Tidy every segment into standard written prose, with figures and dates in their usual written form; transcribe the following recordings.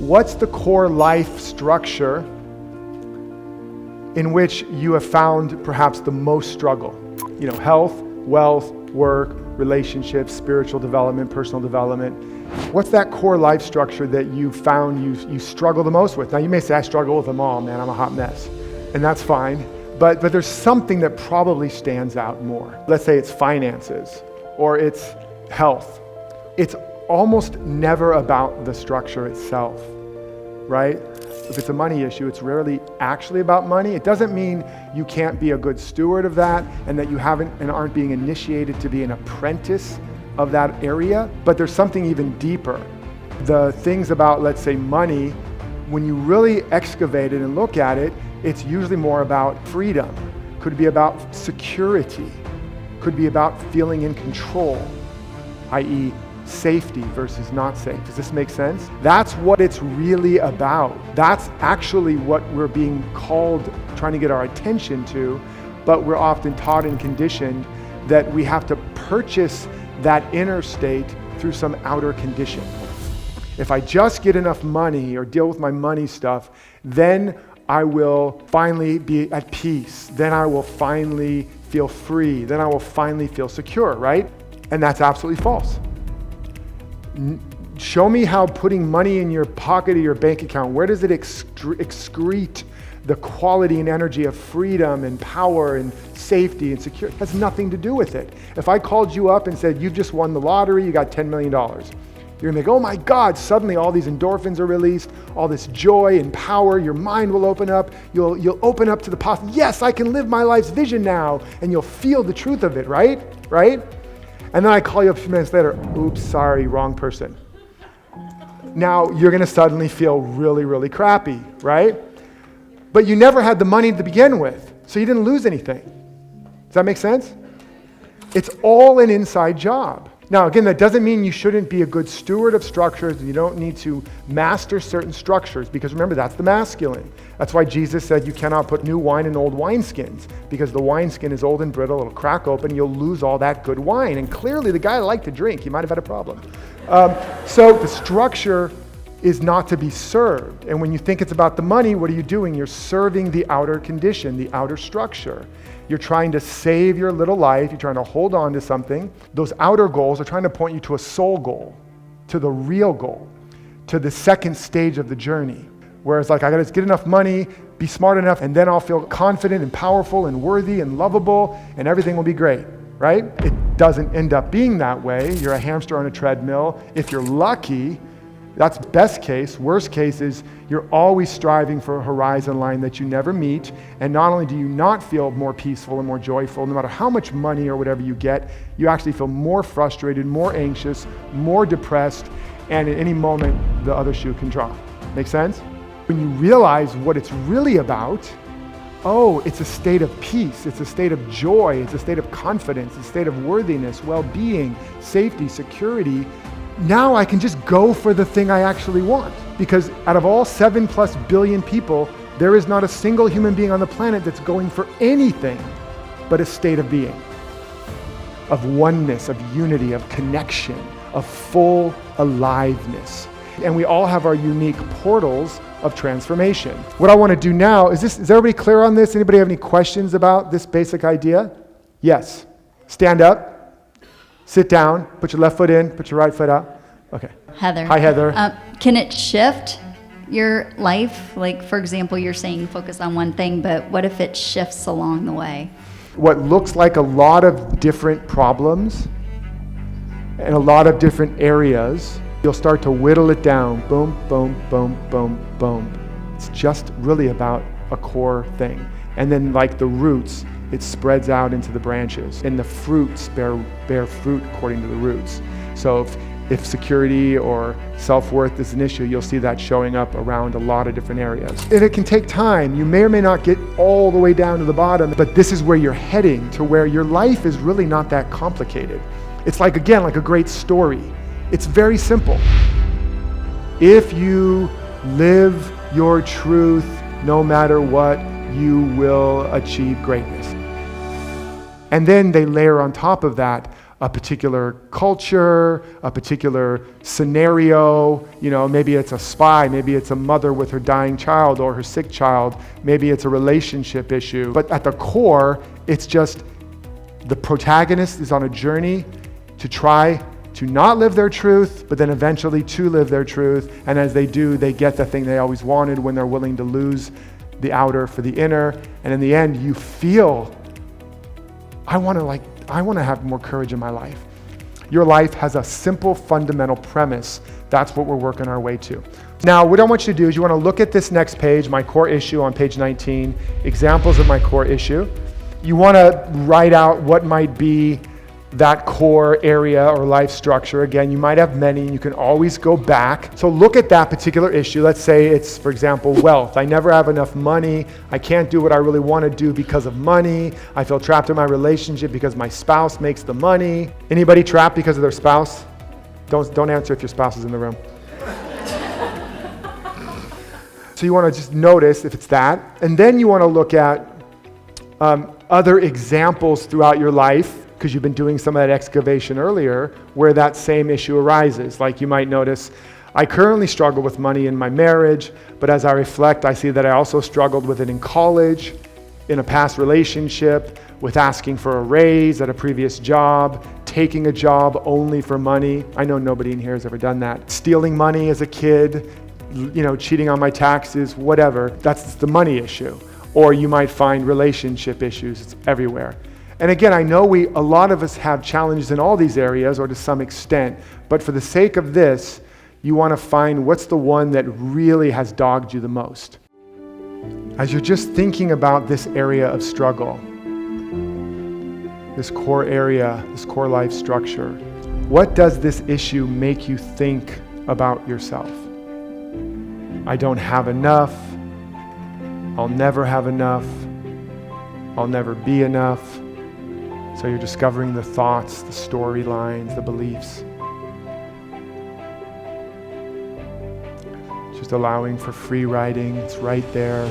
what's the core life structure in which you have found perhaps the most struggle? Health, wealth, work, relationships, spiritual development, personal development. What's that core life structure that you found you struggle the most with? Now you may say, I struggle with them all, man, I'm a hot mess. And that's fine. But there's something that probably stands out more. Let's say it's finances or it's health. It's almost never about the structure itself, right? If it's a money issue, it's rarely actually about money. It doesn't mean you can't be a good steward of that and that you haven't and aren't being initiated to be an apprentice of that area, but there's something even deeper. The things about, let's say, money, when you really excavate it and look at it, it's usually more about freedom. Could be about security. Could be about feeling in control, i.e., safety versus not safe. Does this make sense? That's what it's really about. That's actually what we're being called, trying to get our attention to, but we're often taught and conditioned that we have to purchase that inner state through some outer condition. If I just get enough money or deal with my money stuff, then I will finally be at peace. Then I will finally feel free. Then I will finally feel secure, right? And that's absolutely false. Show me how putting money in your pocket or your bank account, where does it excrete the quality and energy of freedom and power and safety and security? It has nothing to do with it. If I called you up and said, you've just won the lottery, you got $10 million. You're gonna go, oh my God, suddenly all these endorphins are released, all this joy and power, your mind will open up, you'll open up to the possibility, yes, I can live my life's vision now, and you'll feel the truth of it, right? And then I call you up a few minutes later, oops, sorry, wrong person. Now you're gonna suddenly feel really, really crappy, right? But you never had the money to begin with, so you didn't lose anything. Does that make sense? It's all an inside job. Now, again, that doesn't mean you shouldn't be a good steward of structures and you don't need to master certain structures, because remember, that's the masculine. That's why Jesus said you cannot put new wine in old wineskins, because the wineskin is old and brittle, it'll crack open, you'll lose all that good wine. And clearly the guy liked to drink, he might have had a problem. So the structure is not to be served. And when you think it's about the money, what are you doing? You're serving the outer condition, the outer structure. You're trying to save your little life. You're trying to hold on to something. Those outer goals are trying to point you to a soul goal, to the real goal, to the second stage of the journey. Whereas I gotta get enough money, be smart enough, and then I'll feel confident and powerful and worthy and lovable, and everything will be great, right? It doesn't end up being that way. You're a hamster on a treadmill. If you're lucky, that's best case. Worst case is you're always striving for a horizon line that you never meet. And not only do you not feel more peaceful and more joyful, no matter how much money or whatever you get, you actually feel more frustrated, more anxious, more depressed, and at any moment, the other shoe can drop. Make sense? When you realize what it's really about, oh, it's a state of peace, it's a state of joy, it's a state of confidence, it's a state of worthiness, well-being, safety, security. Now I can just go for the thing I actually want, because out of all 7+ billion people, there is not a single human being on the planet that's going for anything but a state of being, of oneness, of unity, of connection, of full aliveness. And we all have our unique portals of transformation. What I want to do now, is everybody clear on this? Anybody have any questions about this basic idea? Yes. Stand up. Sit down, put your left foot in, put your right foot out. Okay. Heather. Hi, Heather. Can it shift your life? Like, for example, you're saying focus on one thing, but what if it shifts along the way? What looks like a lot of different problems and a lot of different areas, you'll start to whittle it down. Boom, boom, boom, boom, boom. It's just really about a core thing. And then like the roots, it spreads out into the branches, and the fruits bear fruit according to the roots. So if security or self-worth is an issue, you'll see that showing up around a lot of different areas. And it can take time. You may or may not get all the way down to the bottom, but this is where you're heading, to where your life is really not that complicated. It's like, again, like a great story. It's very simple. If you live your truth, no matter what, you will achieve greatness. And then they layer on top of that a particular culture, a particular scenario. Maybe it's a spy, maybe it's a mother with her dying child or her sick child, maybe it's a relationship issue. But at the core, it's just the protagonist is on a journey to try to not live their truth, but then eventually to live their truth. And as they do, they get the thing they always wanted when they're willing to lose the outer for the inner. And in the end, you feel, I want to have more courage in my life. Your life has a simple fundamental premise. That's what we're working our way to. Now, what I want you to do is you want to look at this next page, my core issue on page 19, examples of my core issue. You want to write out what might be that core area or life structure. Again, you might have many, and you can always go back. So look at that particular issue. Let's say it's, for example, wealth. I never have enough money. I can't do what I really want to do because of money. I feel trapped in my relationship because my spouse makes the money. Anybody trapped because of their spouse? Don't answer if your spouse is in the room. So you want to just notice if it's that. And then you want to look at other examples throughout your life, because you've been doing some of that excavation earlier, where that same issue arises. Like you might notice, I currently struggle with money in my marriage, but as I reflect, I see that I also struggled with it in college, in a past relationship, with asking for a raise at a previous job, taking a job only for money. I know nobody in here has ever done that. Stealing money as a kid, cheating on my taxes, whatever. That's the money issue. Or you might find relationship issues. It's everywhere. And again, I know a lot of us have challenges in all these areas, or to some extent, but for the sake of this, you want to find what's the one that really has dogged you the most. As you're just thinking about this area of struggle, this core area, this core life structure, what does this issue make you think about yourself? I don't have enough. I'll never have enough. I'll never be enough. So you're discovering the thoughts, the storylines, the beliefs. Just allowing for free writing. It's right there,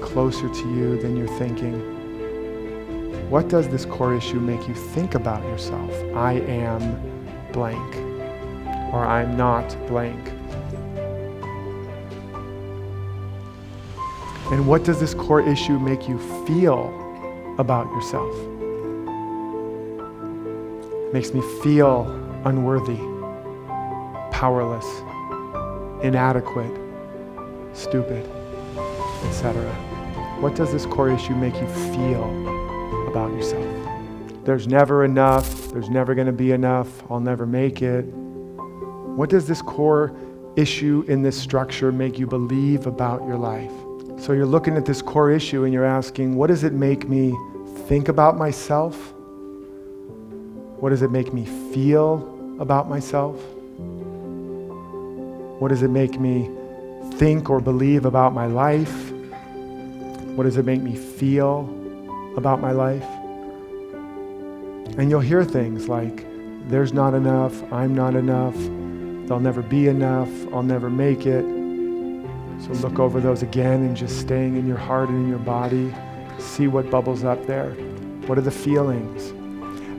closer to you than you're thinking. What does this core issue make you think about yourself? I am blank, or I'm not blank. And what does this core issue make you feel about yourself? It makes me feel unworthy, powerless, inadequate, stupid, etc. What does this core issue make you feel about yourself? There's never enough. There's never going to be enough. I'll never make it. What does this core issue in this structure make you believe about your life? So you're looking at this core issue and you're asking, what does it make me think about myself? What does it make me feel about myself? What does it make me think or believe about my life? What does it make me feel about my life? And you'll hear things like, there's not enough, I'm not enough, there'll never be enough, I'll never make it. So look over those again and just staying in your heart and in your body. See what bubbles up there. What are the feelings?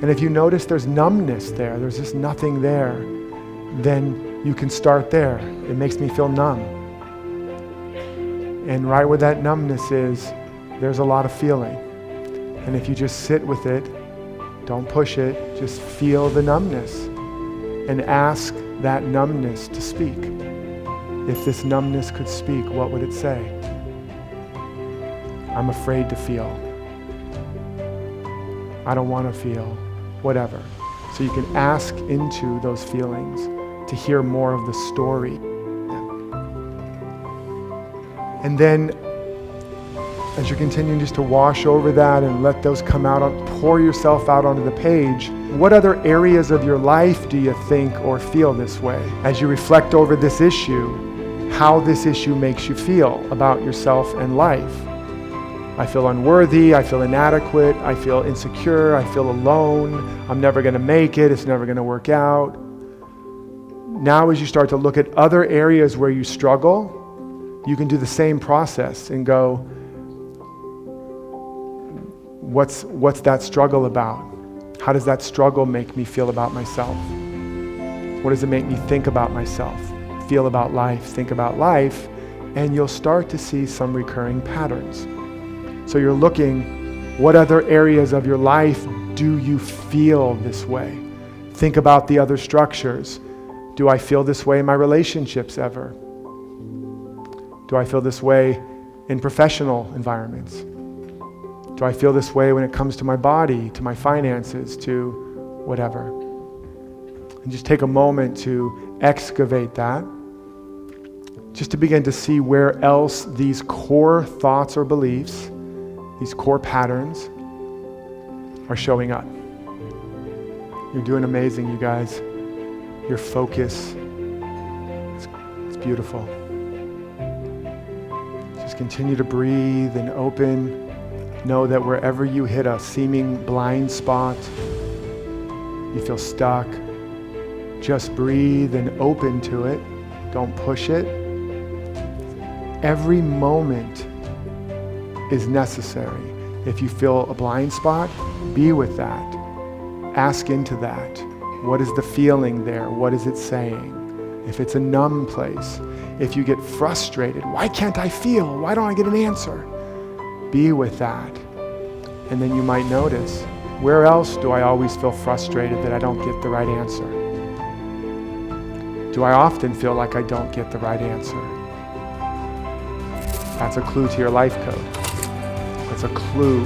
And if you notice there's numbness there, there's just nothing there, then you can start there. It makes me feel numb. And right where that numbness is, there's a lot of feeling. And if you just sit with it, don't push it, just feel the numbness and ask that numbness to speak. If this numbness could speak, what would it say? I'm afraid to feel. I don't want to feel, whatever. So you can ask into those feelings to hear more of the story. And then as you're continuing just to wash over that and let those come out, pour yourself out onto the page, what other areas of your life do you think or feel this way? As you reflect over this issue, how this issue makes you feel about yourself and life. I feel unworthy, I feel inadequate, I feel insecure, I feel alone, I'm never going to make it, it's never going to work out. Now as you start to look at other areas where you struggle, you can do the same process and go, what's that struggle about? How does that struggle make me feel about myself? What does it make me think about myself, feel about life, think about life? And you'll start to see some recurring patterns. So you're looking, what other areas of your life do you feel this way? Think about the other structures. Do I feel this way in my relationships ever? Do I feel this way in professional environments? Do I feel this way when it comes to my body, to my finances, to whatever? And just take a moment to excavate that, just to begin to see where else these core thoughts or beliefs, these core patterns are showing up. You're doing amazing, you guys. Your focus, it's beautiful. Just continue to breathe and open. Know that wherever you hit a seeming blind spot, you feel stuck, just breathe and open to it. Don't push it. Every moment is necessary. If you feel a blind spot, be with that. Ask into that. What is the feeling there? What is it saying? If it's a numb place, if you get frustrated, why can't I feel? Why don't I get an answer? Be with that. And then you might notice, where else do I always feel frustrated that I don't get the right answer? Do I often feel like I don't get the right answer? That's a clue to your life code. That's a clue